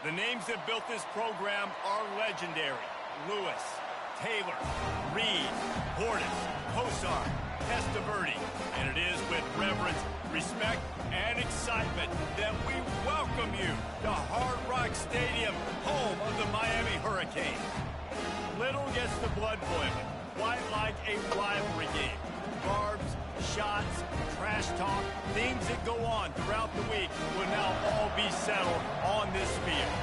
The names that built this program are legendary. Lewis, Taylor, Reed, Portis, Kosar, Testaverde. And it is with reverence, respect, and excitement that we welcome you to Hard Rock Stadium, home of the Miami Hurricanes. Little gets the blood boiling, quite like a rivalry game. Barbs, shots, trash talk, things that go on throughout the week will now all be settled on this field.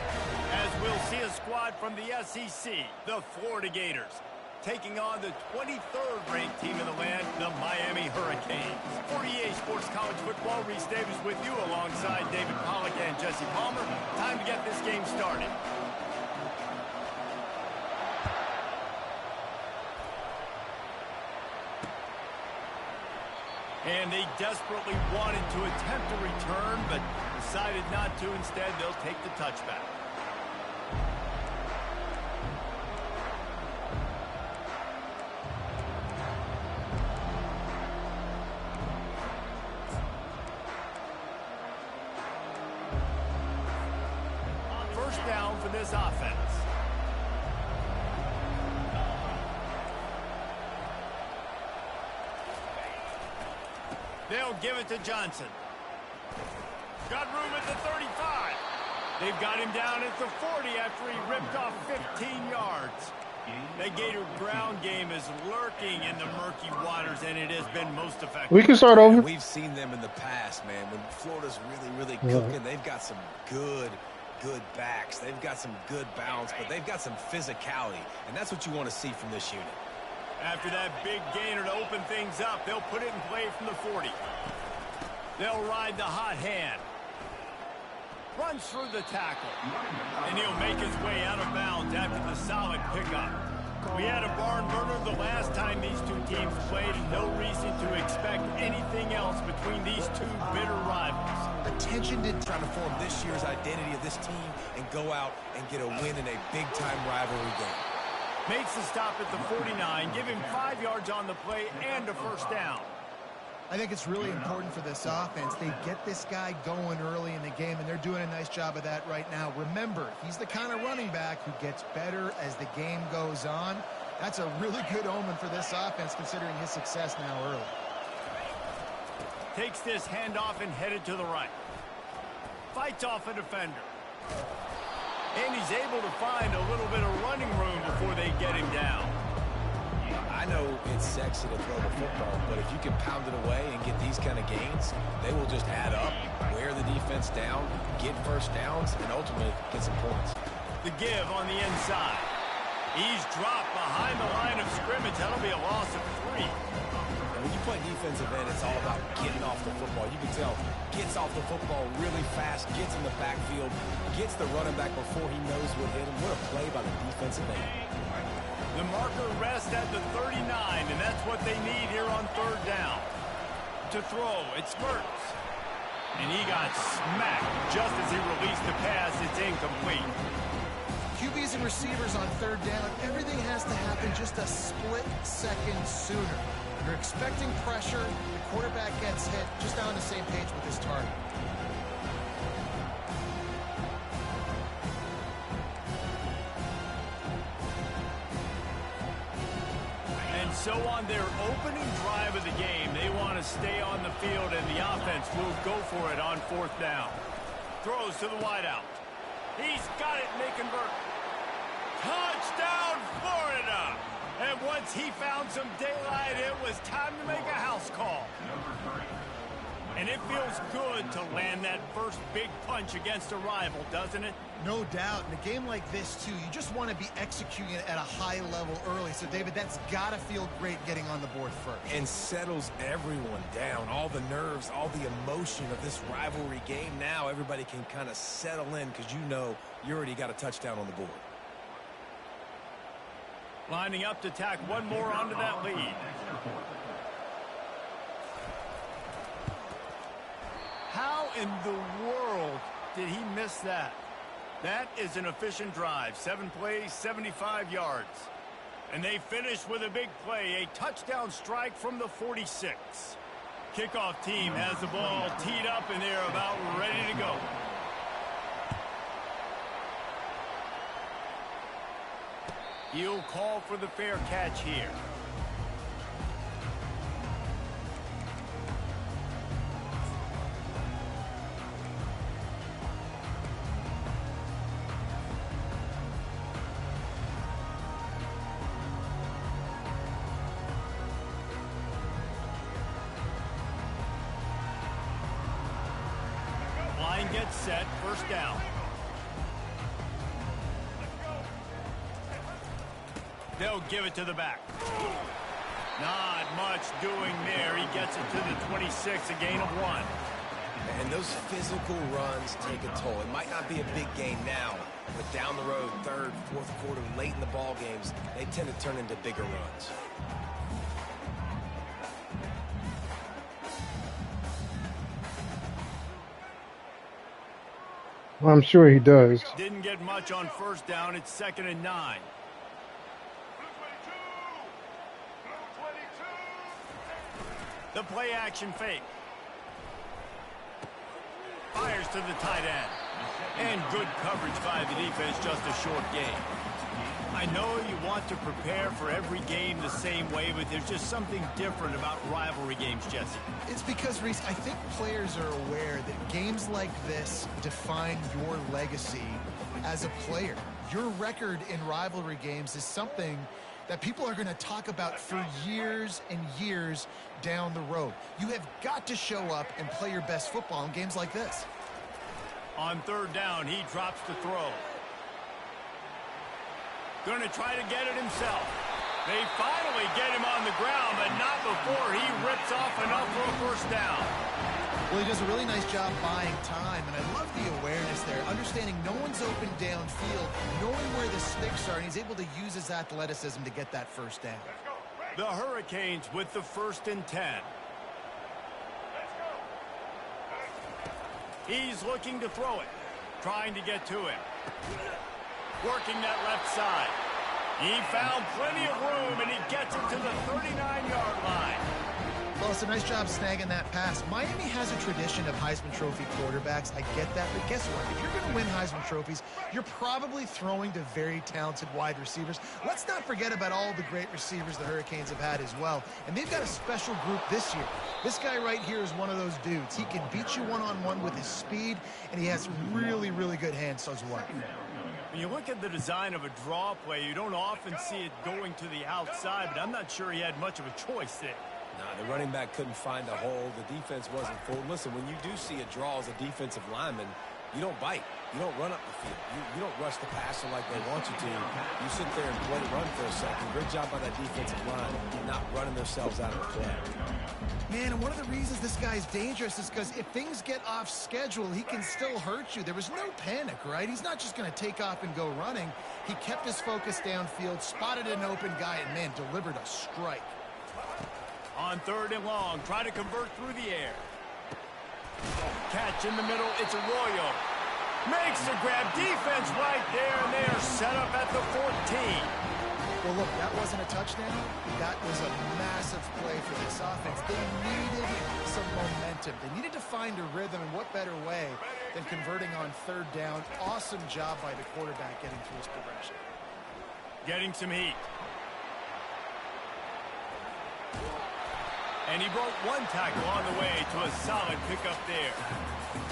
As we'll see a squad from the SEC, the Florida Gators, taking on the 23rd ranked team in the land, the Miami Hurricanes. For EA Sports College Football, Reese Davis with you alongside David Pollack and Jesse Palmer. Time to get this game started. And they desperately wanted to attempt a return, but decided not to. Instead, they'll take the touchback. First down for this offense. They'll give it to Johnson. Got room at the 35. They've got him down at the 40 after he ripped off 15 yards. The Gator ground game is lurking in the murky waters, and it has been most effective. We can start over. We've seen them in the past, man. When Florida's really cooking, they've got some good backs. They've got some good balance, but they've got some physicality, and that's what you want to see from this unit. After that big gainer to open things up, they'll put it in play from the 40. They'll ride the hot hand. Runs through the tackle. And he'll make his way out of bounds after the solid pickup. We had a barn burner the last time these two teams played, and no reason to expect anything else between these two bitter rivals. Attention to trying to form this year's identity of this team and go out and get a win in a big-time rivalry game. Makes the stop at the 49, give him 5 yards on the play and a first down. I think it's really important for this offense. They get this guy going early in the game, and they're doing a nice job of that right now. Remember, he's the kind of running back who gets better as the game goes on. That's a really good omen for this offense, considering his success now early. Takes this handoff and headed to the right. Fights off a defender. And he's able to find a little bit of running room before they get him down. I know it's sexy to throw the football, but if you can pound it away and get these kind of gains, they will just add up, wear the defense down, get first downs, and ultimately get some points. The give on the inside. He's dropped behind the line of scrimmage. That'll be a loss of 3. When you play defensive end, it's all about getting off the football. You can tell, gets off the football really fast, gets in the backfield, gets the running back before he knows what hit him. What a play by the defensive end. The marker rests at the 39, and that's what they need here on third down. To throw, it's Mertz. And he got smacked just as he released the pass. It's incomplete. QBs and receivers on third down, everything has to happen just a split second sooner. You're expecting pressure, the quarterback gets hit, just not on the same page with his target. And so on their opening drive of the game, they want to stay on the field, and the offense will go for it on fourth down. Throws to the wideout. He's got it, Mekenberg. Touchdown, Florida! And once he found some daylight, it was time to make a house call. And it feels good to land that first big punch against a rival, doesn't it? No doubt. In a game like this, too, you just want to be executing it at a high level early. So, David, that's got to feel great getting on the board first. And settles everyone down. All the nerves, all the emotion of this rivalry game. Now everybody can kind of settle in because you know you already got a touchdown on the board. Lining up to tack one more onto that lead. How in the world did he miss that? That is an efficient drive. 7 plays, 75 yards. And they finish with a big play, a touchdown strike from the 46. Kickoff team has the ball teed up, and they're about ready to go. He'll call for the fair catch here. Line gets set, first down. They'll give it to the back. Not much doing there. He gets it to the 26, a gain of 1. And those physical runs take a toll. It might not be a big gain now, but down the road, third, fourth quarter, late in the ball games, they tend to turn into bigger runs. Well, I'm sure he does. Didn't get much on first down. It's 2nd and 9. The play action fake. Fires to the tight end. And good coverage by the defense, just a short gain. I know you want to prepare for every game the same way, but there's just something different about rivalry games, Jesse. It's because, Reese, I think players are aware that games like this define your legacy as a player. Your record in rivalry games is something that people are going to talk about for years and years down the road. You have got to show up and play your best football in games like this. On third down, he drops to throw. Going to try to get it himself. They finally get him on the ground, but not before he rips off enough for a first down. Well, he does a really nice job buying time, and I love the awareness there, understanding no one's open downfield, knowing where the sticks are, and he's able to use his athleticism to get that first down. The Hurricanes with the 1st and 10. He's looking to throw it, trying to get to him. Working that left side. He found plenty of room, and he gets it to the 39-yard line. Well, it's a nice job snagging that pass. Miami has a tradition of Heisman Trophy quarterbacks. I get that, but guess what? If you're going to win Heisman Trophies, you're probably throwing to very talented wide receivers. Let's not forget about all the great receivers the Hurricanes have had as well. And they've got a special group this year. This guy right here is one of those dudes. He can beat you one-on-one with his speed, and he has really, really good hands as well. When you look at the design of a draw play, you don't often see it going to the outside, but I'm not sure he had much of a choice there. Nah, the running back couldn't find a hole. The defense wasn't full. Listen, when you do see a draw as a defensive lineman, you don't bite. You don't run up the field. You don't rush the passer like they want you to. You sit there and play run for a second. Great job by that defensive line, not running themselves out of the play. Man, and one of the reasons this guy's dangerous is because if things get off schedule, he can still hurt you. There was no panic, right? He's not just going to take off and go running. He kept his focus downfield, spotted an open guy, and, man, delivered a strike. On 3rd and long, try to convert through the air. Catch in the middle, it's Arroyo. Makes the grab, defense right there, and they are set up at the 14. Well, look, that wasn't a touchdown. That was a massive play for this offense. They needed some momentum. They needed to find a rhythm, and what better way than converting on 3rd down. Awesome job by the quarterback getting through his progression. Getting some heat. And he broke one tackle on the way to a solid pickup there.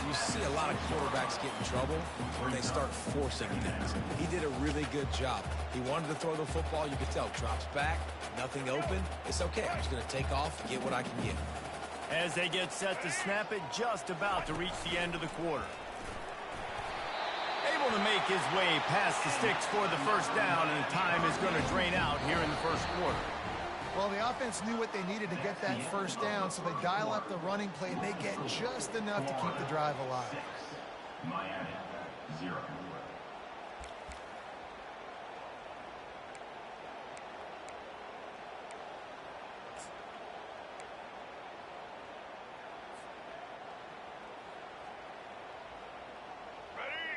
You see a lot of quarterbacks get in trouble when they start forcing things. He did a really good job. He wanted to throw the football. You could tell. Drops back, nothing open. It's okay. I'm just going to take off and get what I can get. As they get set to snap it, just about to reach the end of the quarter. Able to make his way past the sticks for the first down, and the time is going to drain out here in the first quarter. Well, the offense knew what they needed to get that first down, so they dial up the running play, and they get just enough to keep the drive alive. Miami, 0.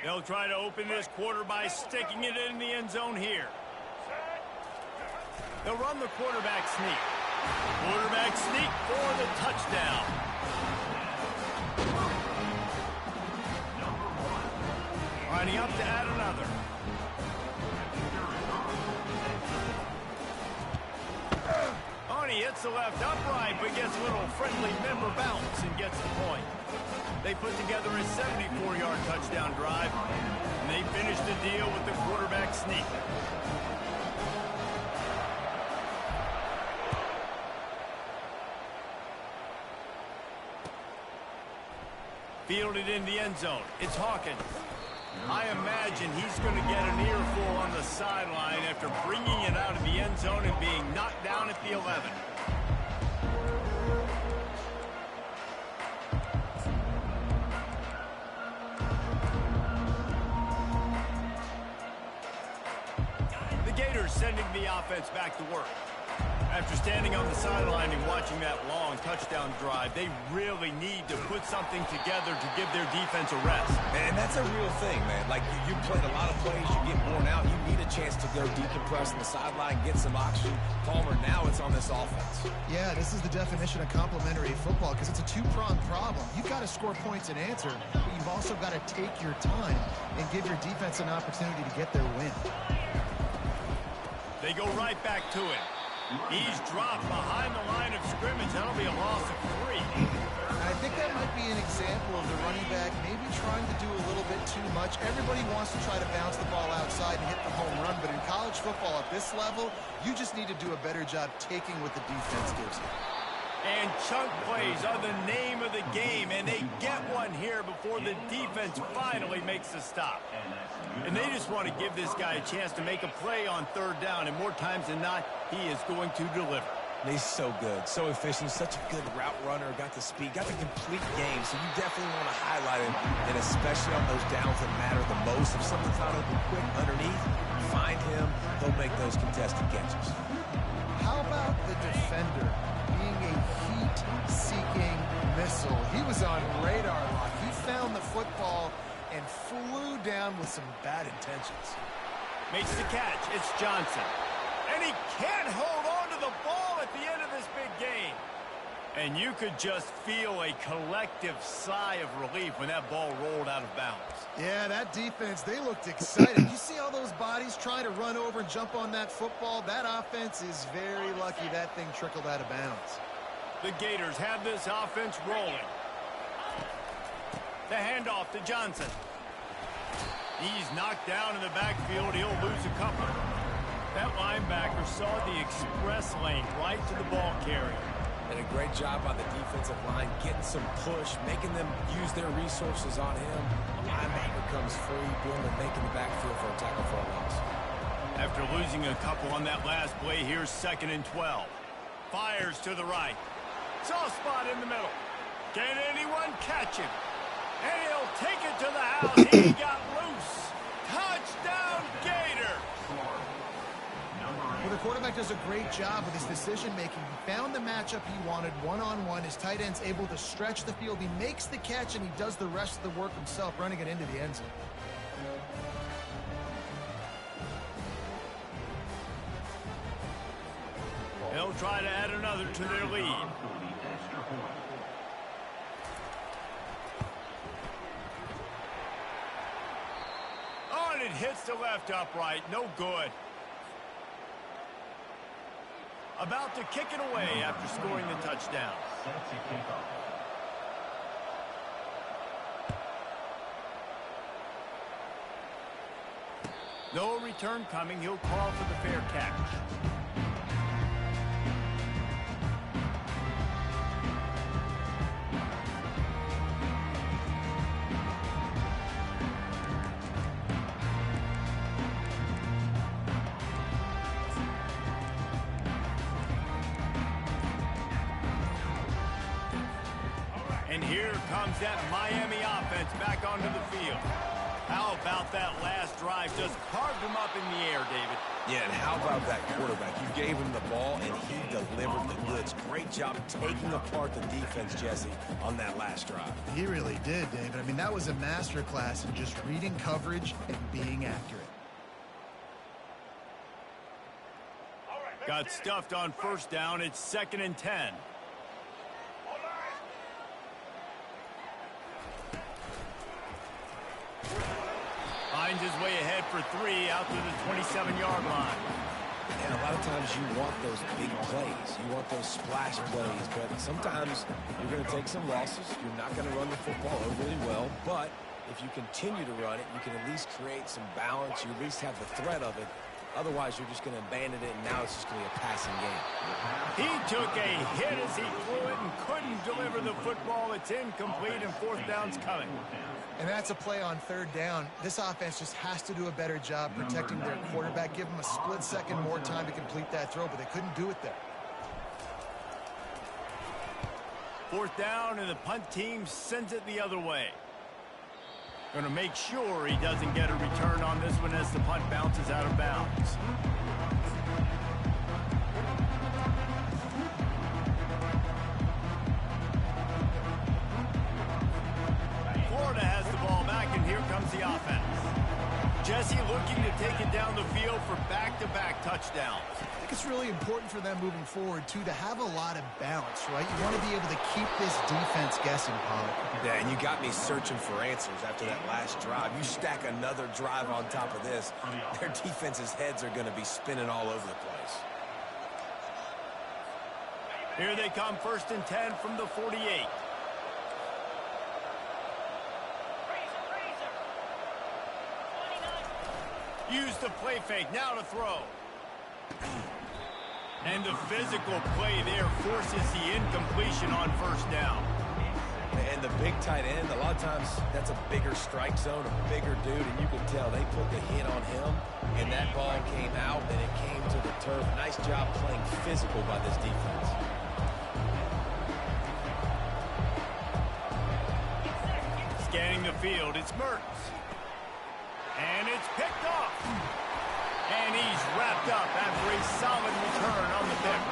They'll try to open this quarter by sticking it in the end zone here. They'll run the quarterback sneak. Quarterback sneak for the touchdown. Lining up to add another. he hits the left upright, but gets a little friendly member bounce and gets the point. They put together a 74-yard touchdown drive, and they finished the deal with the quarterback sneak. Fielded in the end zone. It's Hawkins. I imagine he's going to get an earful on the sideline after bringing it out of the end zone and being knocked down at the 11. The Gators sending the offense back to work. After standing on the sideline and watching that long touchdown drive, they really need to put something together to give their defense a rest. And that's a real thing, man. Like, you played a lot of plays, you get worn out, you need a chance to go decompress on the sideline, get some oxygen. Palmer, now it's on this offense. Yeah, this is the definition of complementary football because it's a two-pronged problem. You've got to score points and answer, but you've also got to take your time and give your defense an opportunity to get their win. They go right back to it. He's dropped behind the line of scrimmage. That'll be a loss of 3. I think that might be an example of the running back maybe trying to do a little bit too much. Everybody wants to try to bounce the ball outside and hit the home run, but in college football at this level, you just need to do a better job taking what the defense gives you. And chunk plays are the name of the game, and they get one here before the defense finally makes the stop. And they just want to give this guy a chance to make a play on third down, and more times than not, he is going to deliver. He's so good, so efficient, such a good route runner, got the speed, got the complete game, so you definitely want to highlight him, and especially on those downs that matter the most. If something's not open quick underneath, find him, he'll make those contested catches. How about the defender being a heat-seeking missile? He was on radar lock. He found the football and flew down with some bad intentions. Makes the catch. It's Johnson. And he can't hold on to the ball at the end of this big game. And you could just feel a collective sigh of relief when that ball rolled out of bounds. Yeah, that defense, they looked excited. You see all those bodies trying to run over and jump on that football? That offense is very lucky that thing trickled out of bounds. The Gators have this offense rolling. The handoff to Johnson. He's knocked down in the backfield. He'll lose a couple. That linebacker saw the express lane right to the ball carrier. And a great job by the defensive line, getting some push, making them use their resources on him. The linebacker comes free, boom, and making the backfield for a tackle for a loss. After losing a couple on that last play, here's 2nd and 12. Fires to the right. Soft spot in the middle. Can anyone catch him? And he'll take it to the house. He got loose. Touchdown, Gator. Well, the quarterback does a great job with his decision-making. He found the matchup he wanted one-on-one. His tight end's able to stretch the field. He makes the catch, and he does the rest of the work himself, running it into the end zone. They'll try to add another to their lead. Oh, and it hits the left upright. No good. About to kick it away after scoring the touchdown. No return coming. He'll call for the fair catch. And here comes that Miami offense back onto the field. How about that last drive? Just carved him up in the air, David. Yeah, and how about that quarterback? You gave him the ball, and he delivered the goods. Great job taking apart the defense, Jesse, on that last drive. He really did, David. I mean, that was a masterclass in just reading coverage and being accurate. Got stuffed on first down. It's 2nd and 10. Finds his way ahead for 3 out to the 27-yard line. And a lot of times you want those big plays. You want those splash plays. But sometimes you're going to take some losses. You're not going to run the football overly well. But if you continue to run it, you can at least create some balance. You at least have the threat of it. Otherwise, you're just going to abandon it, and now it's just going to be a passing game. He took a hit as he threw it and couldn't deliver the football. It's incomplete, and fourth down's coming. And that's a play on third down. This offense just has to do a better job protecting their quarterback. Give them a split second more time to complete that throw, but they couldn't do it there. Fourth down, and the punt team sends it the other way. Going to make sure he doesn't get a return on this one as the punt bounces out of bounds. Florida has the ball back, and here comes the offense. Jesse looking to take it down the field for back-to-back touchdowns. I think it's really important for them moving forward, too, to have a lot of balance, right? You want to be able to keep this defense guessing, Pollard. Yeah, and you got me searching for answers after that last drive. You stack another drive on top of this, their defense's heads are going to be spinning all over the place. Here they come, 1st and 10 from the 48. Use the play fake, now to throw. And the physical play there forces the incompletion on 1st down. And the big tight end, a lot of times that's a bigger strike zone, a bigger dude, and you can tell they put the hit on him, and that ball came out, and it came to the turf. Nice job playing physical by this defense. Scanning the field, it's Mertz. And it's picked off. And he's wrapped up after a solid return on the pick.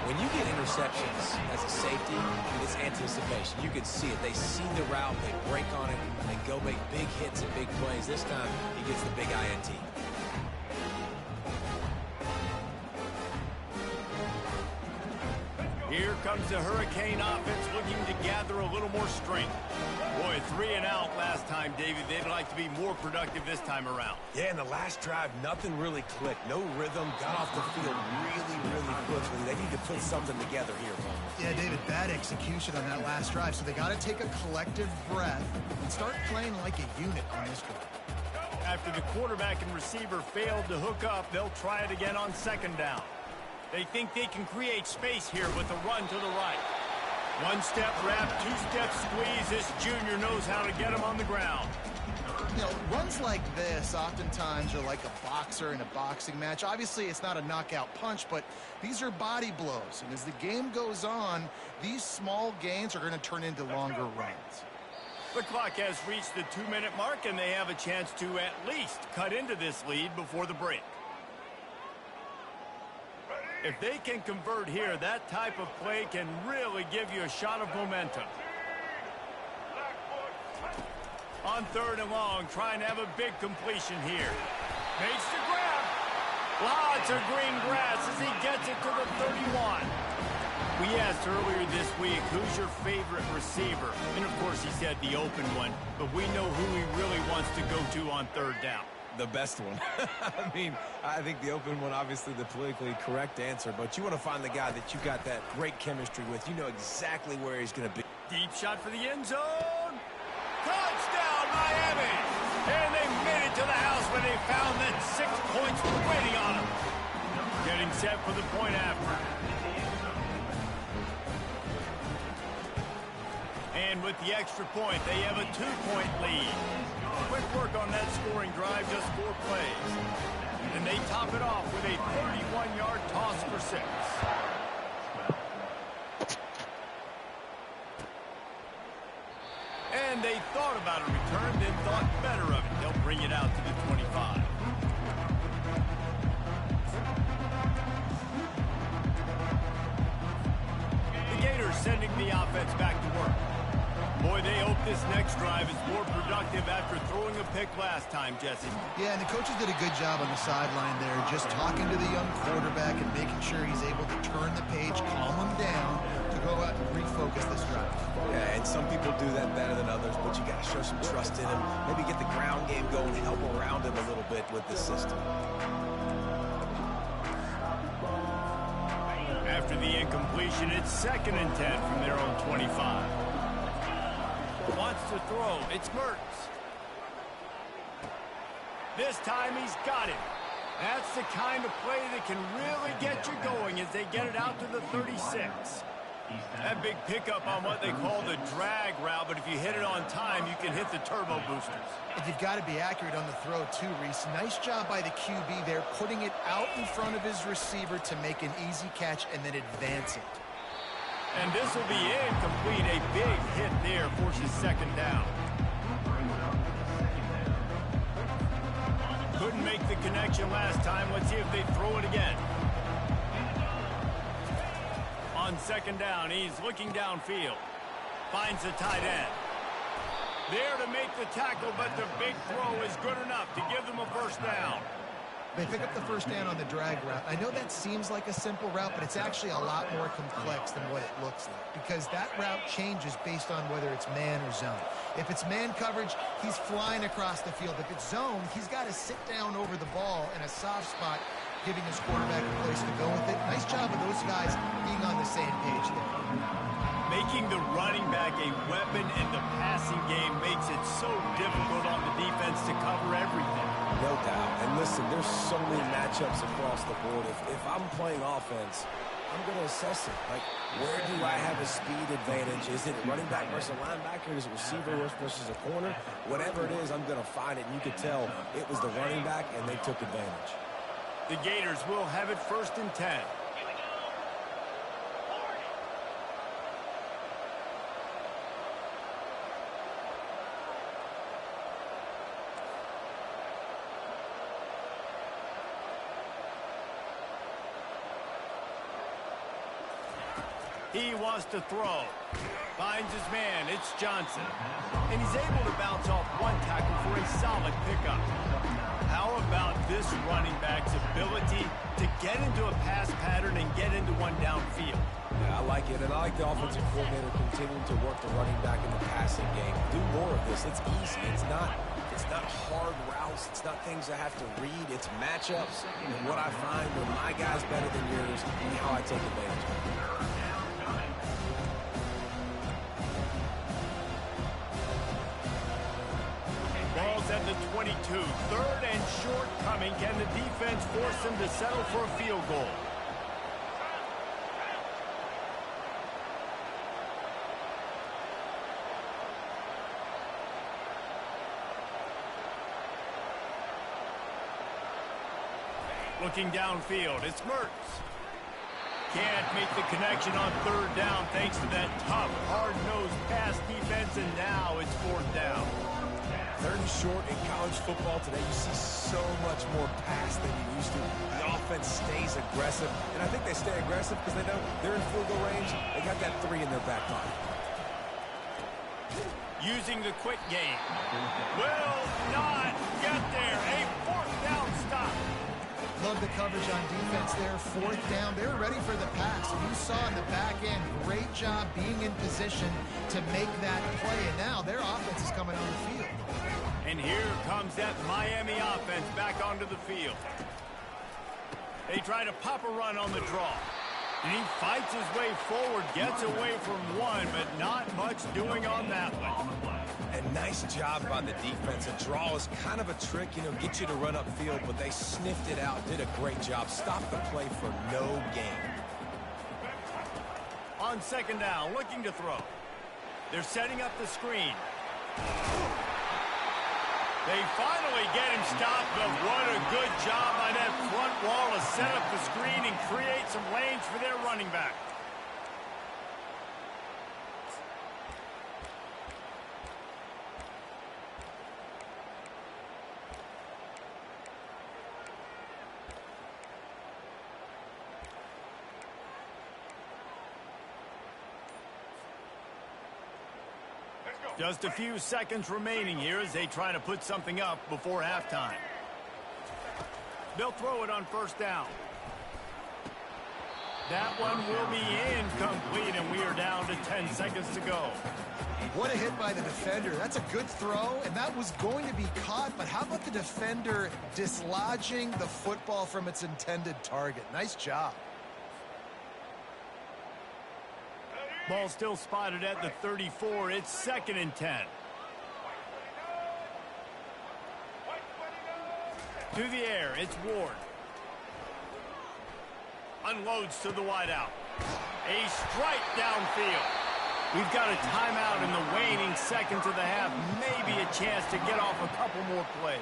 When you get interceptions as a safety, it's anticipation. You can see it. They see the route, they break on it, they go make big hits and big plays. This time, he gets the big INT. Here comes the Hurricane offense looking to gather a little more strength. Boy, 3 and out last time, David. They'd like to be more productive this time around. Yeah, in the last drive, nothing really clicked. No rhythm, got off the field really quickly. They need to put something together here. Yeah, David, bad execution on that last drive, so they got to take a collective breath and start playing like a unit on this drive. After the quarterback and receiver failed to hook up, they'll try it again on 2nd down. They think they can create space here with a run to the right. 1-step wrap, 2-step squeeze. This junior knows how to get him on the ground. You know, runs like this oftentimes are like a boxer in a boxing match. Obviously, it's not a knockout punch, but these are body blows. And as the game goes on, these small gains are going to turn into longer runs. The clock has reached the 2-minute mark, and they have a chance to at least cut into this lead before the break. If they can convert here, that type of play can really give you a shot of momentum. On 3rd and long, trying to have a big completion here. Makes the grab. Lots of green grass as he gets it to the 31. We asked earlier this week, who's your favorite receiver? And of course he said the open one, but we know who he really wants to go to on 3rd down. The best one. I mean, I think the open one, obviously the politically correct answer, but you want to find the guy that you got that great chemistry with. You know exactly where he's going to be. Deep shot for the end zone. Touchdown, Miami! And they made it to the house where they found that 6 points were waiting on them. Getting set for the point after. And with the extra point, they have a 2-point lead. Quick work on that scoring drive, just 4 plays. And they top it off with a 31-yard toss for 6. And they thought about a return, then thought better of it. They'll bring it out to the 25. The Gators sending the offense back to work. Boy, they hope this next drive is more productive after throwing a pick last time, Jesse. Yeah, and the coaches did a good job on the sideline there, just talking to the young quarterback and making sure he's able to turn the page, calm him down to go out and refocus this drive. Yeah, and some people do that better than others, but you got to show some trust in him. Maybe get the ground game going, help around him a little bit with this system. After the incompletion, it's 2nd and 10 from their own 25. Wants to throw. It's Mertz. This time he's got it. That's the kind of play that can really get you going as they get it out to the 36. That big pickup on what they call the drag route, but if you hit it on time, you can hit the turbo boosters. And you've got to be accurate on the throw too, Reese. Nice job by the QB there, putting it out in front of his receiver to make an easy catch and then advance it. And this will be incomplete. A big hit there forces 2nd down. Couldn't make the connection last time. Let's see if they throw it again. On 2nd down, he's looking downfield. Finds the tight end. There to make the tackle, but the big throw is good enough to give them a 1st down. They pick up the 1st down on the drag route. I know that seems like a simple route, but it's actually a lot more complex than what it looks like, because that route changes based on whether it's man or zone. If it's man coverage, he's flying across the field. If it's zone, he's got to sit down over the ball in a soft spot, giving his quarterback a place to go with it. Nice job of those guys being on the same page there. Making the running back a weapon in the passing game makes it so difficult on the defense to cover everything. No doubt. And listen, there's so many matchups across the board. If I'm playing offense, I'm going to assess it. Like, where do I have a speed advantage? Is it running back versus a linebacker? Is it receiver versus a corner? Whatever it is, I'm going to find it. And you could tell it was the running back, and they took advantage. The Gators will have it 1st and 10. He wants to throw. Finds his man. It's Johnson. And he's able to bounce off one tackle for a solid pickup. How about this running back's ability to get into a pass pattern and get into one downfield? Yeah, I like it. And I like the offensive coordinator continuing to work the running back in the passing game. Do more of this. It's easy. It's not hard routes. It's not things I have to read. It's matchups and what I find when my guy's better than yours and how I take advantage of it. Ball's at the 22. 3rd and short coming. Can the defense force them to settle for a field goal? Looking downfield, it's Mertz. Can't make the connection on 3rd down thanks to that tough, hard-nosed pass defense, and now it's 4th down. 3rd and short in college football today, you see so much more pass than you used to. The offense stays aggressive, and I think they stay aggressive because they know they're in field goal range. They got that 3 in their back pocket. Using the quick game. Will not get there. A 4th down stop. Love the coverage on defense there. 4th down. They were ready for the pass. You saw in the back end, great job being in position to make that play. And now their offense is coming on the field. And here comes that Miami offense back onto the field. They try to pop a run on the draw. And he fights his way forward, gets away from one, but not much doing on that one. And nice job by the defense. A draw is kind of a trick, get you to run upfield, but they sniffed it out, did a great job. Stopped the play for no gain. On 2nd down, looking to throw. They're setting up the screen. They finally get him stopped, but what a good job by that front wall to set up the screen and create some lanes for their running back. Just a few seconds remaining here as they try to put something up before halftime. They'll throw it on 1st down. That one will be incomplete, and we are down to 10 seconds to go. What a hit by the defender. That's a good throw, and that was going to be caught, but how about the defender dislodging the football from its intended target? Nice job. Ball still spotted at the 34. It's 2nd and 10. To the air, it's Ward. Unloads to the wideout. A strike downfield. We've got a timeout in the waning seconds of the half. Maybe a chance to get off a couple more plays.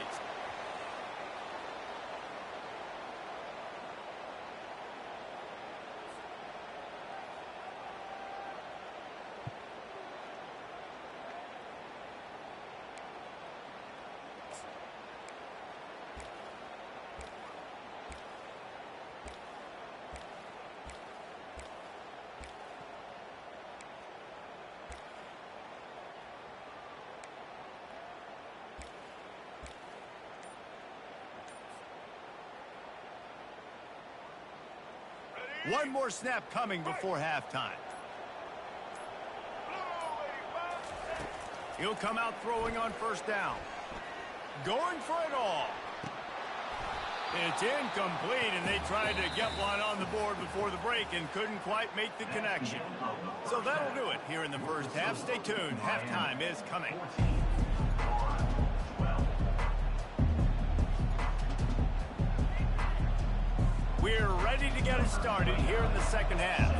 One more snap coming before halftime. He'll come out throwing on 1st down. Going for it all. It's incomplete, and they tried to get one on the board before the break and couldn't quite make the connection. So that'll do it here in the 1st half. Stay tuned. Halftime is coming. We're ready to get it started here in the 2nd half.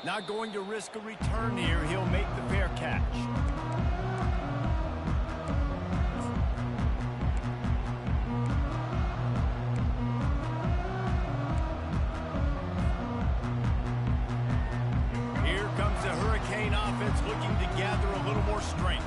Not going to risk a return here. He'll make the fair catch. Here comes the Hurricane offense looking to gather a little more strength.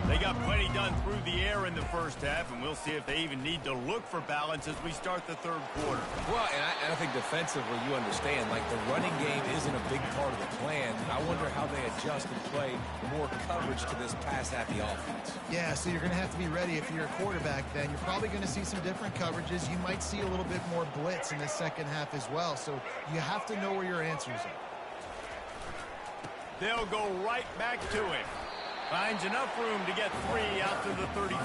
They got plenty done through the air in the 1st half, and we'll see if they even need to look for balance as we start the 3rd quarter. Well, and I think defensively, you understand, like the running game isn't a big part of the plan. I wonder how they adjust and play more coverage to this pass-happy offense. Yeah, so you're going to have to be ready if you're a quarterback then. You're probably going to see some different coverages. You might see a little bit more blitz in the 2nd half as well, so you have to know where your answers are. They'll go right back to him. Finds enough room to get 3 out to the 34.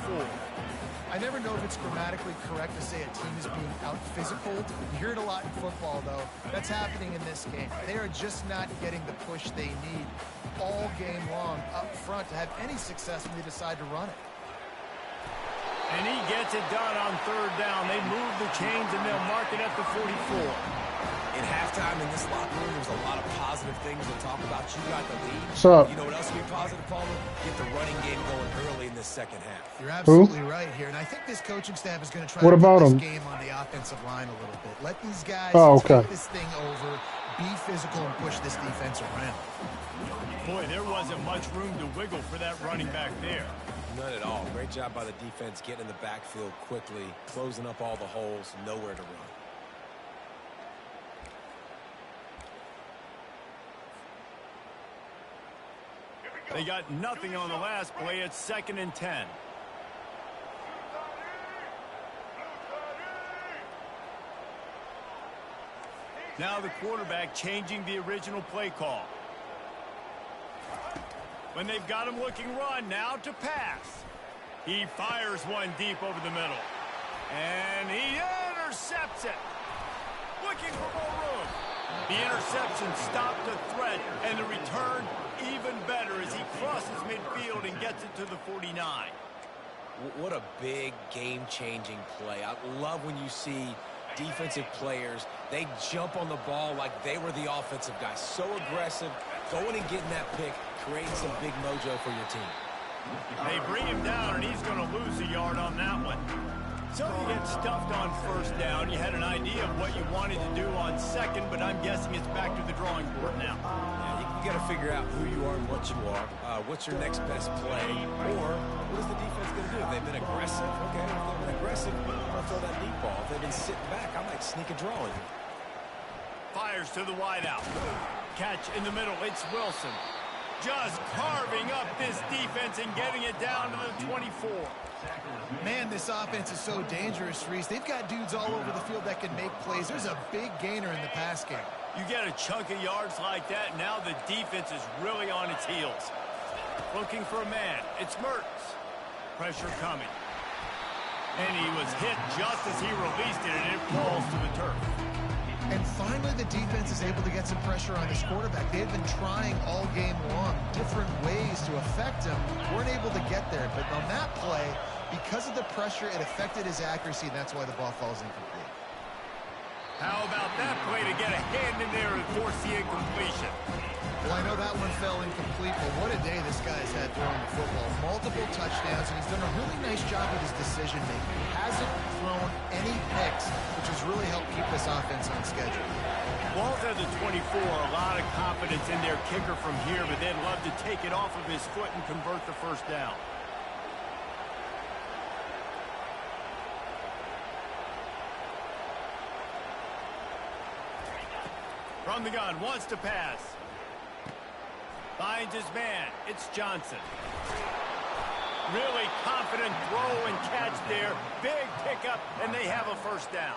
I never know if it's grammatically correct to say a team is being out-physical. You hear it a lot in football, though. That's happening in this game. They are just not getting the push they need all game long up front to have any success when they decide to run it. And he gets it done on 3rd down. They move the chains, and they'll mark it at the 44. In halftime in this locker room, there's a lot of positive things to talk about. You got the lead. What's up? You know what else will be positive, Palmer? Get the running game going early in the 2nd half. You're absolutely right here, and I think this coaching staff is going to try to put this game on the offensive line a little bit. Let these guys take this thing over, be physical, and push this defense around. Boy, there wasn't much room to wiggle for that running back there. None at all. Great job by the defense getting in the backfield quickly, closing up all the holes, nowhere to run. They got nothing on the last play. It's 2nd and 10. Now the quarterback changing the original play call. When they've got him looking run, now to pass. He fires one deep over the middle. And he intercepts it. Looking for more room. The interception stopped the threat, and the return even better as he crosses midfield and gets it to the 49. What a big game-changing play. I love when you see defensive players, they jump on the ball like they were the offensive guys. So aggressive, going and getting that pick, creating some big mojo for your team. They bring him down, and he's going to lose a yard on that one. So you get stuffed on 1st down. You had an idea of what you wanted to do on 2nd, but I'm guessing it's back to the drawing board now. Yeah, you got to figure out who you are and what you are. What's your next best play? Or what is the defense going to do? If they've been aggressive, okay, if they've been aggressive, I'm going to throw that deep ball. If they've been sitting back, I might sneak a draw in here. Fires to the wideout. Catch in the middle. It's Wilson. Just carving up this defense and getting it down to the 24. Man, this offense is so dangerous, Reese. They've got dudes all over the field that can make plays. There's a big gainer in the pass game. You get a chunk of yards like that, now the defense is really on its heels. Looking for a man. It's Mertens. Pressure coming. And he was hit just as he released it, and it falls to the turf. And finally, the defense is able to get some pressure on this quarterback. They've been trying all game long, different ways to affect him. Weren't able to get there, but on that play, because of the pressure, it affected his accuracy, and that's why the ball falls incomplete. How about that play to get a hand in there and force the incompletion? Well, I know that one fell incomplete, but what a day this guy's had throwing the football. Multiple touchdowns, and he's done a really nice job with his decision-making. He hasn't thrown any picks, which has really helped keep this offense on schedule. Ball's at the 24, a lot of confidence in their kicker from here, but they'd love to take it off of his foot and convert the first down. From the gun, wants to pass. Finds his man. It's Johnson. Really confident throw and catch there. Big pickup, and they have a first down.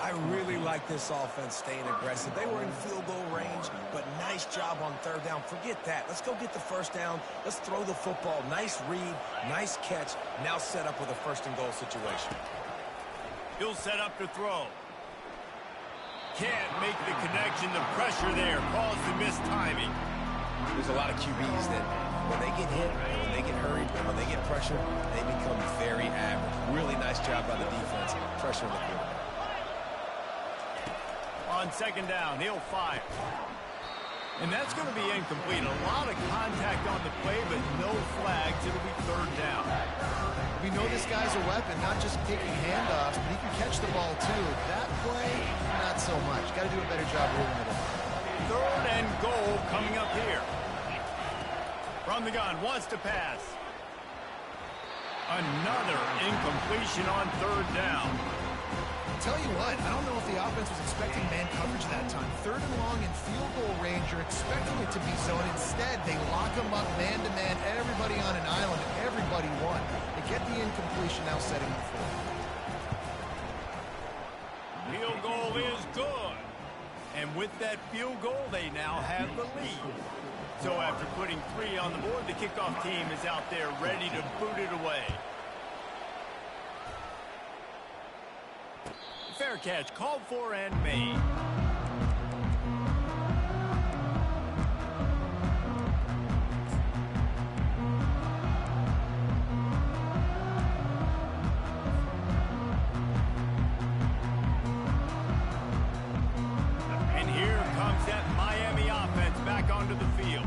I really like this offense staying aggressive. They were in field goal range, but nice job on third down. Forget that. Let's go get the first down. Let's throw the football. Nice read, nice catch. Now set up with a first and goal situation. He'll set up to throw. Can't make the connection. The pressure there caused the missed timing. There's a lot of QBs that when they get hit, and when they get hurried, and when they get pressure, they become very average. Really nice job by the defense, pressuring the quarterback. On second down, he'll fire. And that's going to be incomplete. A lot of contact on the play, but no flags. It'll be third down. We know this guy's a weapon, not just taking handoffs, but he can catch the ball too. That play, not so much. Got to do a better job ruling it in. Third and goal coming up here. From the gun, wants to pass. Another incompletion on third down. Tell you what, I don't know if the offense was expecting man coverage that time. Third and long in field goal range, you're expecting it to be zone. Instead, they lock them up man-to-man, everybody on an island, and everybody won. They get the incompletion, now setting the floor. Field goal is good. And with that field goal, they now have the lead. So after putting 3 on the board, the kickoff team is out there ready to boot it away. Fair catch, called for and made. And here comes that Miami offense back onto the field.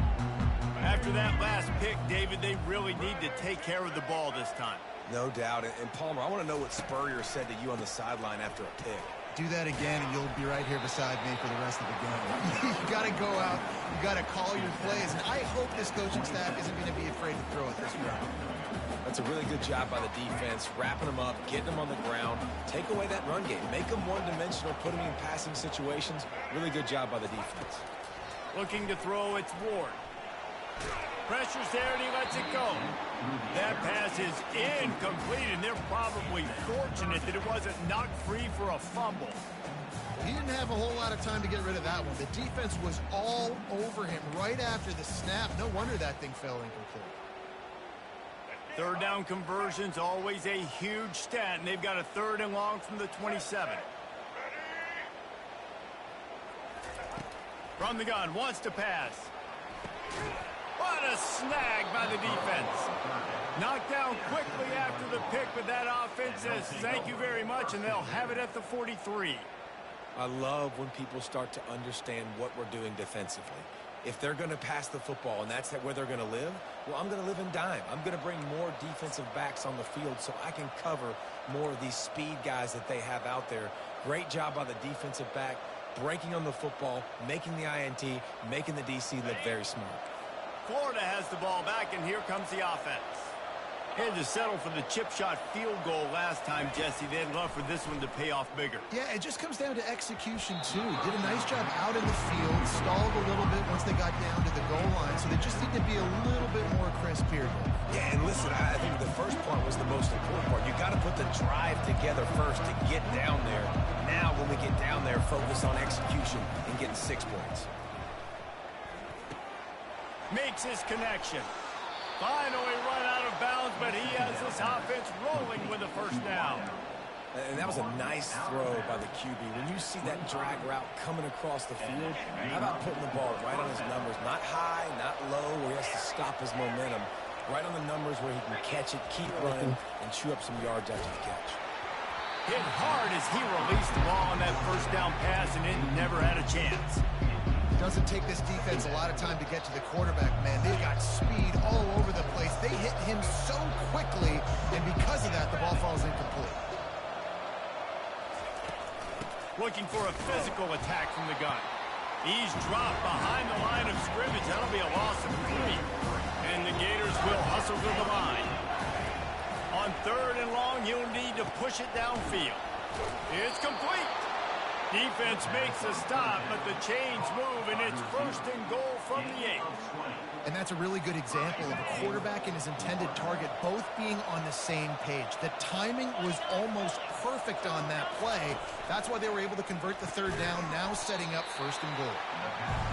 After that last pick, David, they really need to take care of the ball this time. No doubt. And Palmer, I want to know what Spurrier said to you on the sideline after a pick. Do that again, and you'll be right here beside me for the rest of the game. You got to go out. You got to call your plays. And I hope this coaching staff isn't going to be afraid to throw it this round. That's a really good job by the defense, wrapping them up, getting them on the ground. Take away that run game. Make them one-dimensional, put them in passing situations. Really good job by the defense. Looking to throw, it's Ward. Pressure's there, and he lets it go. That pass is incomplete, and they're probably fortunate that it wasn't knocked free for a fumble. He didn't have a whole lot of time to get rid of that one. The defense was all over him right after the snap. No wonder that thing fell incomplete. Third down conversion's always a huge stat, and they've got a third and long from the 27. From the gun, wants to pass. What a snag by the defense. Knocked down quickly after the pick, but that offense says thank you very much, and they'll have it at the 43. I love when people start to understand what we're doing defensively. If they're going to pass the football and that's where they're going to live, well, I'm going to live in dime. I'm going to bring more defensive backs on the field so I can cover more of these speed guys that they have out there. Great job by the defensive back, breaking on the football, making the INT, making the DC look very smart. Florida has the ball back, and here comes the offense. Had to settle for the chip shot field goal last time, Jesse. They'd love for this one to pay off bigger. Yeah, it just comes down to execution, too. Did a nice job out in the field, stalled a little bit once they got down to the goal line, so they just need to be a little bit more crisp here. Yeah, and listen, I think the first part was the most important part. You got to put the drive together first to get down there. Now, when we get down there, focus on execution and getting 6 points. Makes his connection. Finally run out of bounds, but he has this offense rolling with a first down. And that was a nice throw by the QB. When you see that drag route coming across the field, how about putting the ball right on his numbers? Not high, not low, where he has to stop his momentum. Right on the numbers where he can catch it, keep running, and chew up some yards after the catch. Hit hard as he released the ball on that first down pass, and it never had a chance. It doesn't take this defense a lot of time to get to the quarterback, man. They've got speed all over the place. They hit him so quickly, and because of that, the ball falls incomplete. Looking for a physical attack from the gun. He's dropped behind the line of scrimmage. That'll be a loss of 3. And the Gators will hustle to the line. On 3rd and long, he'll need to push it downfield. It's complete. Defense makes a stop, but the chains move, and it's 1st and goal from the 8. And that's a really good example of a quarterback and his intended target both being on the same page. The timing was almost perfect on that play. That's why they were able to convert the 3rd down, now setting up 1st and goal.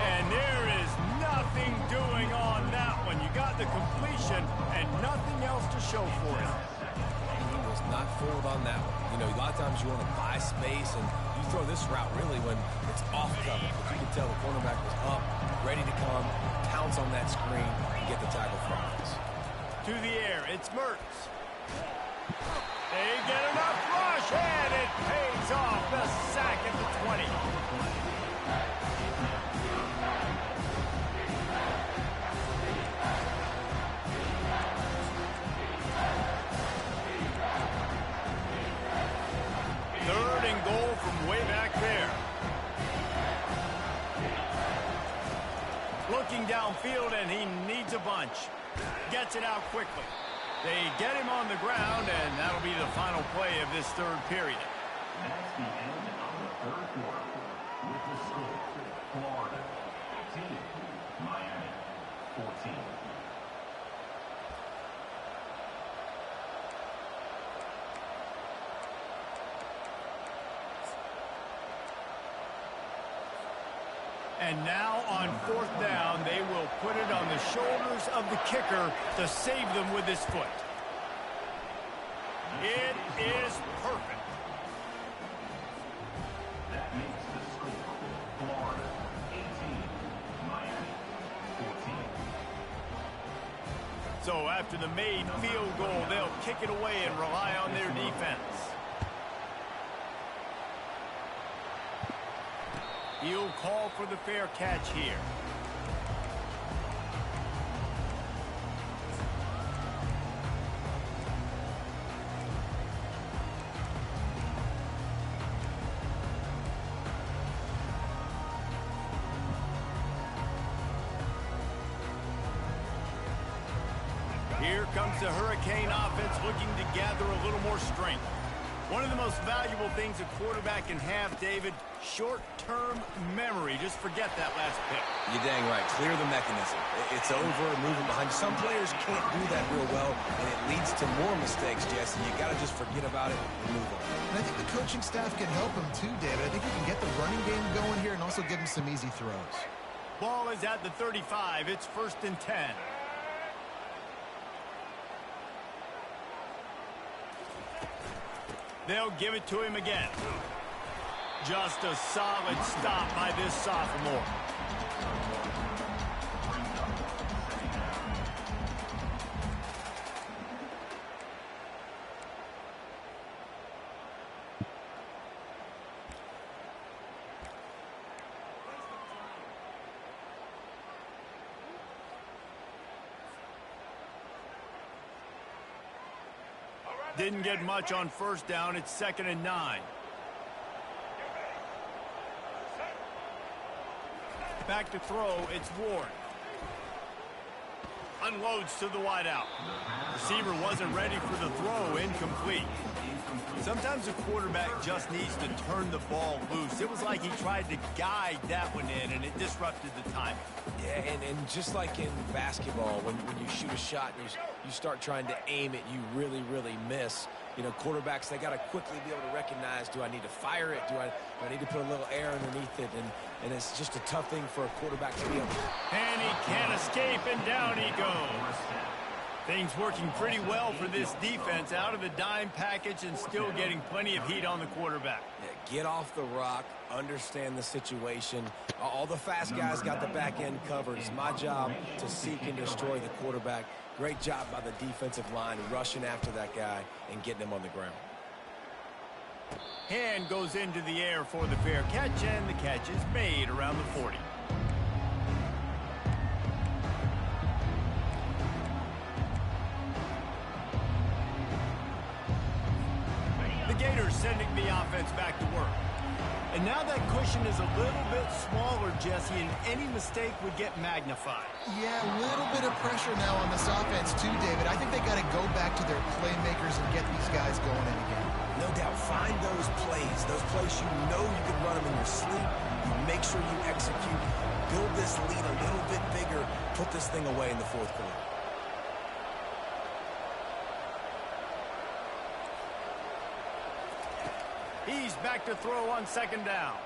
And there is nothing doing on that one. You got the completion and nothing else to show for it. He was not fooled on that one. You know, a lot of times you want to buy space, and you throw this route really when it's off cover. But you can tell the cornerback was up, ready to come, pounce on that screen, and get the tackle from us. To the air, it's Mertz. They get enough rush, and it pays off. The sack at the 20. Third and goal from way back there. Looking downfield, and he needs a bunch. Gets it out quickly. They get him on the ground, and that'll be the final play of this 3rd period. That's the end of the 3rd quarter. With the score, Florida 18, Miami 14. And now on 4th down, they will put it on the shoulders of the kicker to save them with his foot. It is perfect. That makes the score Florida 18, Miami 14. So after the made field goal, they'll kick it away and rely on their defense. He'll call for the fair catch here. Here comes the Hurricane offense looking to gather a little more strength. One of the most valuable things a quarterback can have, David, short-term memory. Just forget that last pick. You're dang right. Clear the mechanism. It's over, moving behind. Some players can't do that real well, and it leads to more mistakes, Jesse. You got to just forget about it and move on. And I think the coaching staff can help him too, David. I think he can get the running game going here and also give him some easy throws. Ball is at the 35. It's 1st and 10. They'll give it to him again. Just a solid stop by this sophomore. Didn't get much on 1st down. It's 2nd and 9. Back to throw. It's Ward. Unloads to the wideout. Receiver wasn't ready for the throw. Incomplete. Sometimes a quarterback just needs to turn the ball loose. It was like he tried to guide that one in, and it disrupted the timing. Yeah, and just like in basketball, when you shoot a shot and you start trying to aim it, you really, really miss. You know, quarterbacks, they got to quickly be able to recognize, do I need to fire it? Do I need to put a little air underneath it? And it's just a tough thing for a quarterback to be able to. And he can't escape, and down he goes. Things working pretty well for this defense, out of the dime package and still getting plenty of heat on the quarterback. Yeah, get off the rock, understand the situation. All the fast guys got the back end covered. It's my job to seek and destroy the quarterback. Great job by the defensive line rushing after that guy and getting him on the ground. Hand goes into the air for the fair catch, and the catch is made around the 40. The Gators sending the offense back to work. And now that cushion is a little bit smaller, Jesse, and any mistake would get magnified. Yeah, a little bit of pressure now on this offense too, David. I think they got to go back to their playmakers and get these guys going in again. No doubt, find those plays you know you can run them in your sleep. You make sure you execute. Build this lead a little bit bigger. Put this thing away in the fourth quarter. He's back to throw on second down.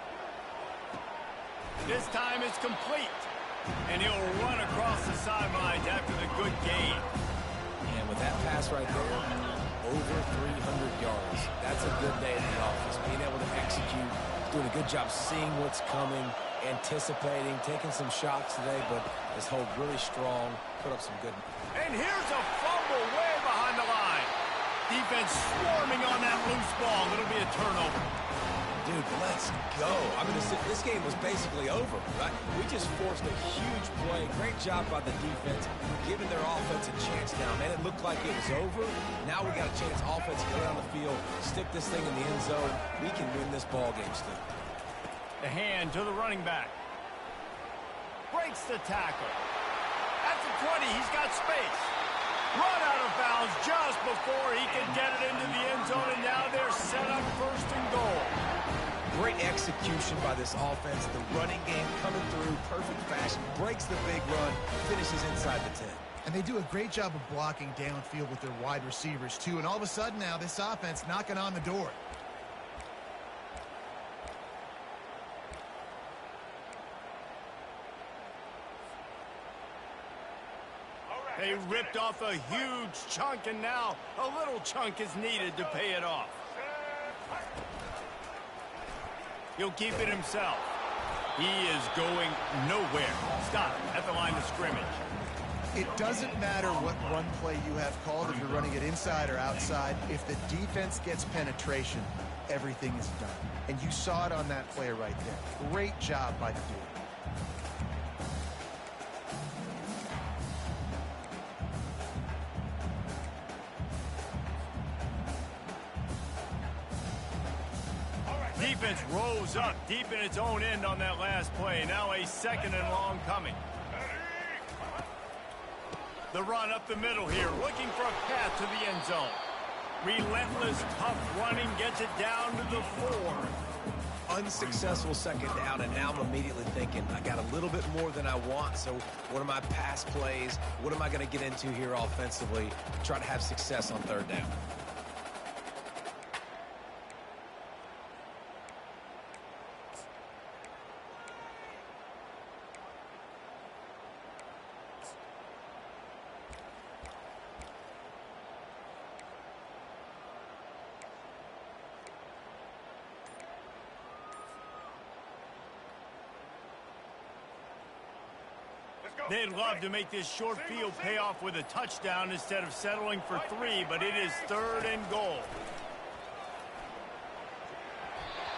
This time it's complete. And he'll run across the sidelines after the good gain. And with that pass right there, over 300 yards. That's a good day in the office. Being able to execute, doing a good job seeing what's coming, anticipating, taking some shots today, but has held really strong, put up some good. And here's a fumble way behind the line. Defense swarming on that loose ball. It'll be a turnover. Dude, let's go. I mean, this game was basically over, right? We just forced a huge play. Great job by the defense, giving their offense a chance now. Man, it looked like it was over. Now we got a chance offense to get on the field, stick this thing in the end zone. We can win this ball game still. The hand to the running back. Breaks the tackle. At the 20, he's got space. Run out of bounds just before he can get it into the end zone, and now they're set up first and goal. Great execution by this offense. The running game coming through, perfect fashion, breaks the big run, finishes inside the 10. And they do a great job of blocking downfield with their wide receivers, too. And all of a sudden now, this offense knocking on the door. They ripped off a huge chunk, and now a little chunk is needed to pay it off. He'll keep it himself. He is going nowhere. Stop at the line of scrimmage. It doesn't matter what run play you have called, if you're running it inside or outside. If the defense gets penetration, everything is done. And you saw it on that play right there. Great job by the dude. Defense rose up deep in its own end on that last play. Now a second and long coming. The run up the middle here, looking for a path to the end zone. Relentless, tough running gets it down to the 4. Unsuccessful second down, and now I'm immediately thinking, I got a little bit more than I want, so what are my pass plays? What am I going to get into here offensively to try to have success on third down? They'd love to make this short field pay off with a touchdown instead of settling for 3, but it is third and goal.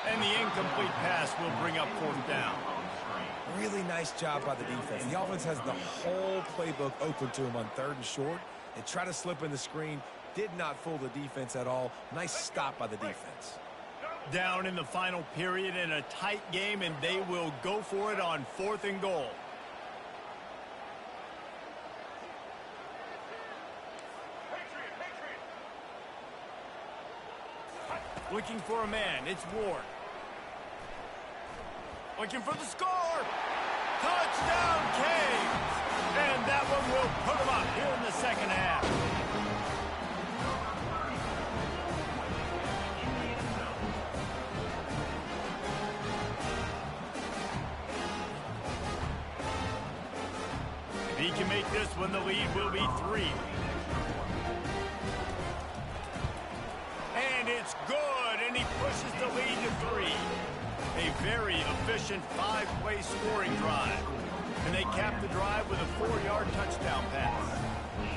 And the incomplete pass will bring up fourth down. Really nice job by the defense. The offense has the whole playbook open to them on third and short. They try to slip in the screen. Did not fool the defense at all. Nice stop by the defense. Down in the final period in a tight game, and they will go for it on fourth and goal. Looking for a man, it's Ward. Looking for the score! Touchdown, Canes! And that one will put them up here in the second half. If he can make this one, the lead will be 3. It's good, and he pushes the lead to 3. A very efficient 5-play scoring drive. And they cap the drive with a 4-yard touchdown pass.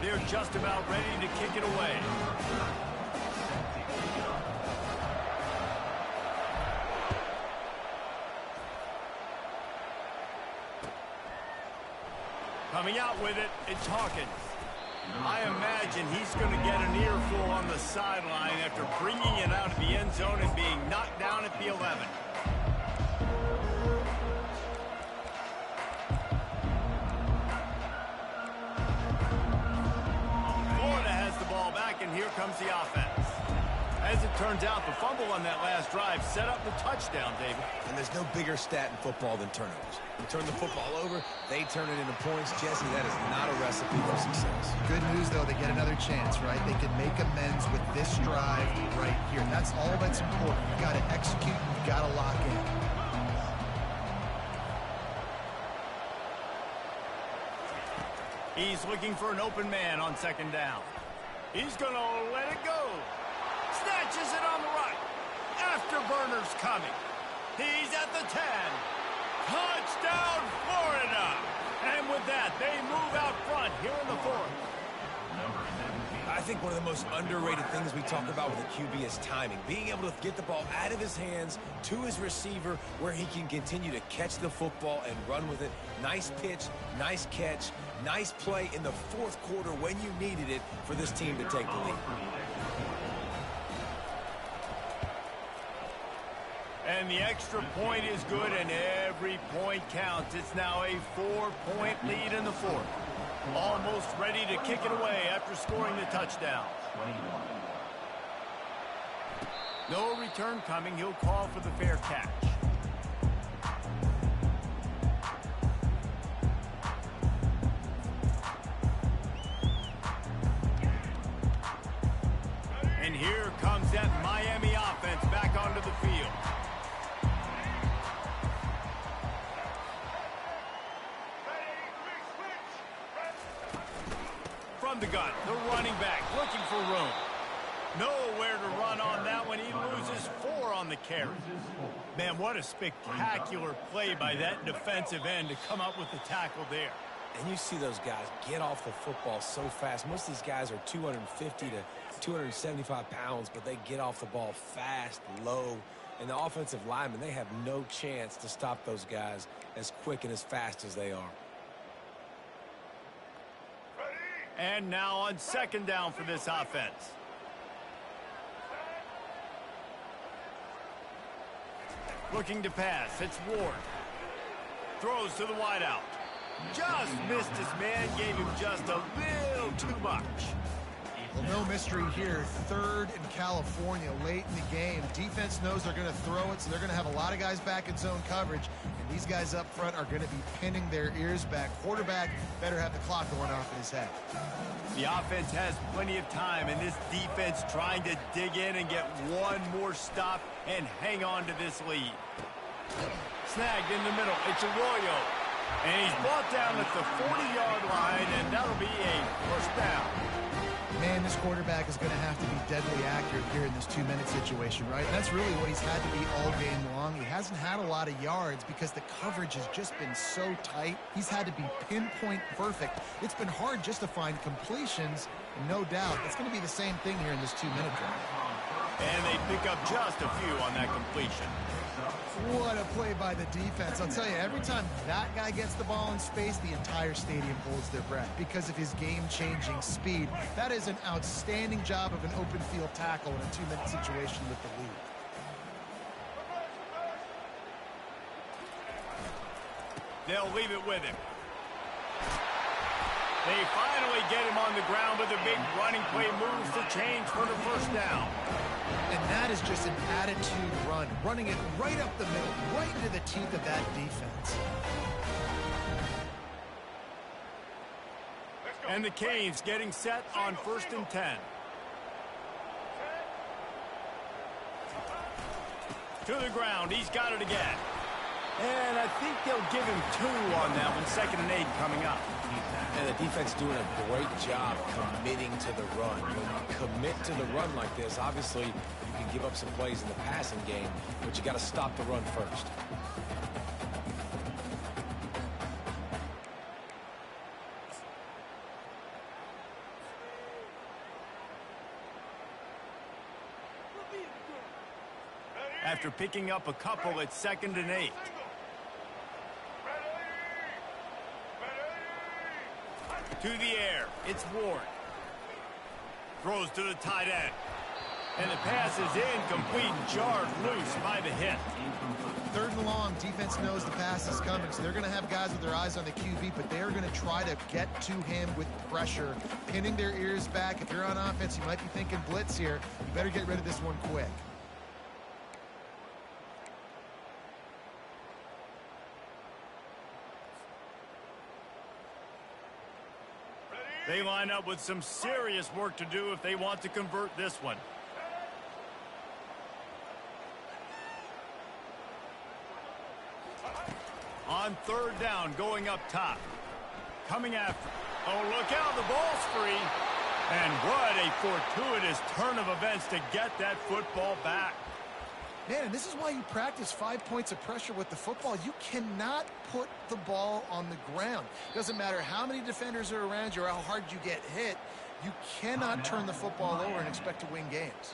They're just about ready to kick it away. Coming out with it, it's Hawkins. I imagine he's going to get an earful on the sideline after bringing it out of the end zone and being knocked down at the 11. Florida has the ball back, and here comes the offense. As it turns out, the fumble on that last drive set up the touchdown, David. And there's no bigger stat in football than turnovers. You turn the football over, they turn it into points. Jesse, that is not a recipe for success. Good news, though, they get another chance, right? They can make amends with this drive right here. That's all that's important. You've got to execute, you've got to lock in. He's looking for an open man on second down. He's going to let it go. Snatches it on the right. Afterburner's coming. He's at the 10. Touchdown, Florida! And with that, they move out front here in the 4th. I think one of the most underrated things we talk about with a QB is timing. Being able to get the ball out of his hands to his receiver where he can continue to catch the football and run with it. Nice pitch, nice catch, nice play in the 4th quarter when you needed it for this team to take the lead. And the extra point is good, and every point counts. It's now a 4-point lead in the 4th. Almost ready to kick it away after scoring the touchdown. No return coming. He'll call for the fair catch. And here comes that Miami offense back onto the field. From the gun, the running back looking for room. Nowhere to run on that one. He loses 4 on the carry. Man, what a spectacular play by that defensive end to come up with the tackle there. And you see those guys get off the football so fast. Most of these guys are 250 to 275 pounds, but they get off the ball fast, low. And the offensive linemen, they have no chance to stop those guys as quick and as fast as they are. And now on second down for this offense. Looking to pass. It's Ward. Throws to the wideout. Just missed his man. Gave him just a little too much. Well, no mystery here. 3rd in California late in the game. Defense knows they're going to throw it, so they're going to have a lot of guys back in zone coverage. And these guys up front are going to be pinning their ears back. Quarterback better have the clock going off in his head. The offense has plenty of time, and this defense trying to dig in and get one more stop and hang on to this lead. Snagged in the middle. It's Arroyo. And he's brought down at the 40-yard line, and that'll be a first down. Man, this quarterback is going to have to be deadly accurate here in this 2-minute situation, right? And that's really what he's had to be all game long. He hasn't had a lot of yards because the coverage has just been so tight. He's had to be pinpoint perfect. It's been hard just to find completions, and no doubt it's going to be the same thing here in this 2-minute drive. And they pick up just a few on that completion. What a play by the defense. I'll tell you, every time that guy gets the ball in space, the entire stadium holds their breath because of his game-changing speed. That is an outstanding job of an open field tackle in a 2-minute situation with the lead. They'll leave it with him. They finally get him on the ground with a big running play moves to change for the first down. And that is just an attitude run, running it right up the middle, right into the teeth of that defense. And the Canes getting set on 1st and 10. To the ground. He's got it again. And I think they'll give him 2 on that one. 2nd and 8 coming up. And the defense doing a great job committing to the run. When you commit to the run like this, obviously you can give up some plays in the passing game, but you got to stop the run first. After picking up a couple, it's 2nd and 8. To the air, it's Ward. Throws to the tight end. And the pass is incomplete, jarred loose by the hit. 3rd and long, defense knows the pass is coming, so they're going to have guys with their eyes on the QB, but they're going to try to get to him with pressure, pinning their ears back. If you're on offense, you might be thinking blitz here. You better get rid of this one quick. They line up with some serious work to do if they want to convert this one. On 3rd down, going up top. Coming after. Oh, look out, the ball's free. And what a fortuitous turn of events to get that football back. Man, and this is why you practice 5 points of pressure with the football. You cannot put the ball on the ground. Doesn't matter how many defenders are around you or how hard you get hit. You cannot turn the football over and expect to win games.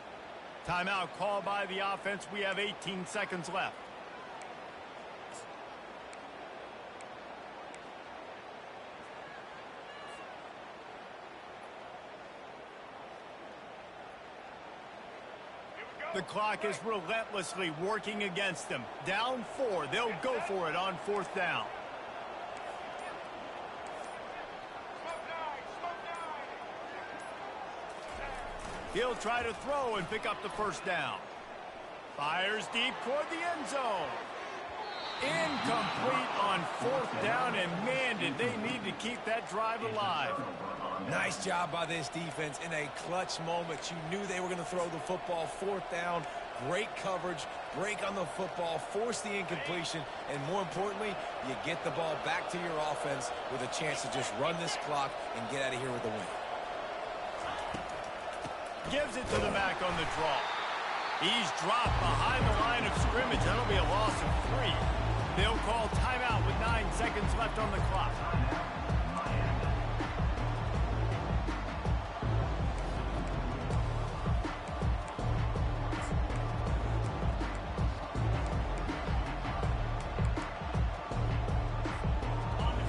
Timeout called by the offense. We have 18 seconds left. The clock is relentlessly working against them. Down 4. They'll go for it on 4th down. He'll try to throw and pick up the 1st down. Fires deep toward the end zone. Incomplete on 4th down, and man, did they need to keep that drive alive. Nice job by this defense in a clutch moment. You knew they were going to throw the football. 4th down, great coverage, break on the football, force the incompletion, and more importantly, you get the ball back to your offense with a chance to just run this clock and get out of here with a win. Gives it to the back on the draw. He's dropped behind the line of scrimmage. That'll be a loss of 3. They'll call timeout with 9 seconds left on the clock.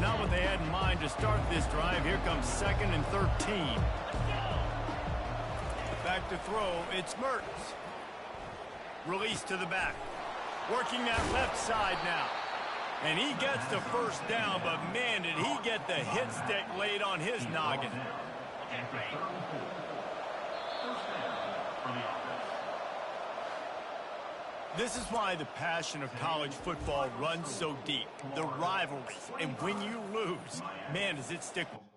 Not what they had in mind to start this drive. Here comes 2nd and 13. Back to throw, it's Mertens. Release to the back. Working that left side now. And he gets the 1st down, but man, did he get the hit stick laid on his noggin. This is why the passion of college football runs so deep. The rivalries, and when you lose, man, does it stick with you.